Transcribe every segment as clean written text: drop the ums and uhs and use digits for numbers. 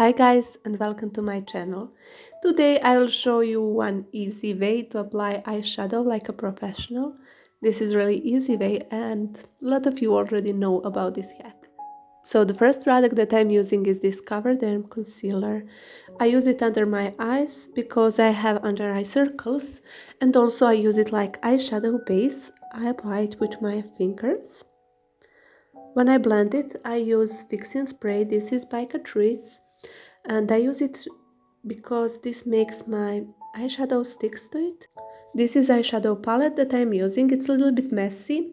Hi guys and welcome to my channel. Today I will show you one easy way to apply eyeshadow like a professional. This is really easy way and a lot of you already know about this hack. So the first product that I'm using is this Cover Derm concealer. I use it under my eyes because I have under eye circles, and also I use it like eyeshadow base. I apply it with my fingers. When I blend it, I use fixing spray. This is by Catrice, and I use it because this makes my eyeshadow sticks to it. This is eyeshadow palette that I'm using. It's a little bit messy,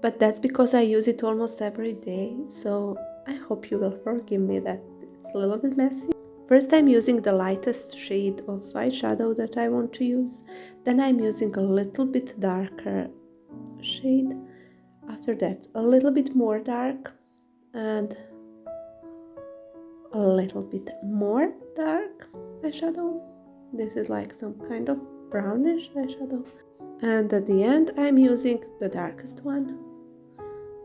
but that's because I use it almost every day, so I hope you will forgive me that it's a little bit messy. First I'm using the lightest shade of eyeshadow that I want to use, then I'm using a little bit darker shade, after that a little bit more dark, and a little bit more dark eyeshadow. This is like some kind of brownish eyeshadow, and at the end I'm using the darkest one.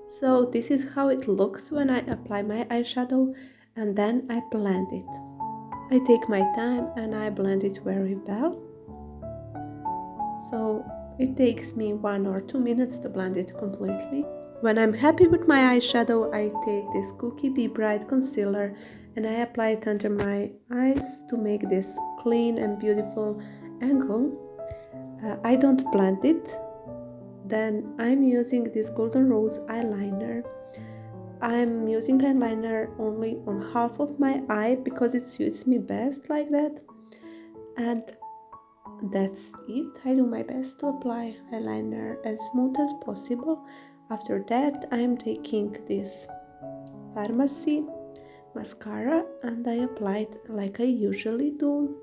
So this is how it looks when I apply my eyeshadow, and then I blend it. I take my time and I blend it very well. So it takes me 1 or 2 minutes to blend it completely. When I'm happy with my eyeshadow, I take this Cookie Be Bright concealer and I apply it under my eyes to make this clean and beautiful angle. I don't blend it. Then I'm using this Golden Rose eyeliner. I'm using eyeliner only on half of my eye because it suits me best like that. And that's it. I do my best to apply eyeliner as smooth as possible. After that, I'm taking this Pharmacy mascara and I apply it like I usually do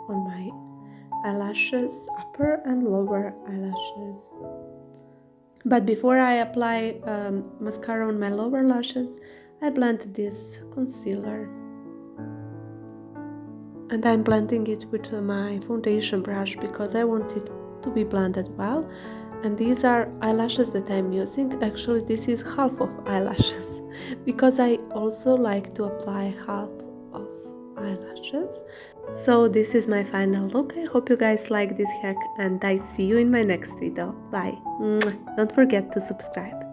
on my eyelashes, upper and lower eyelashes. But before I apply mascara on my lower lashes, I blend this concealer. And I'm blending it with my foundation brush because I want it to be blended well. And these are eyelashes that I'm using. Actually, this is half of eyelashes because I also like to apply half of eyelashes. So this is my final look. I hope you guys like this hack and I see you in my next video. Bye. Don't forget to subscribe.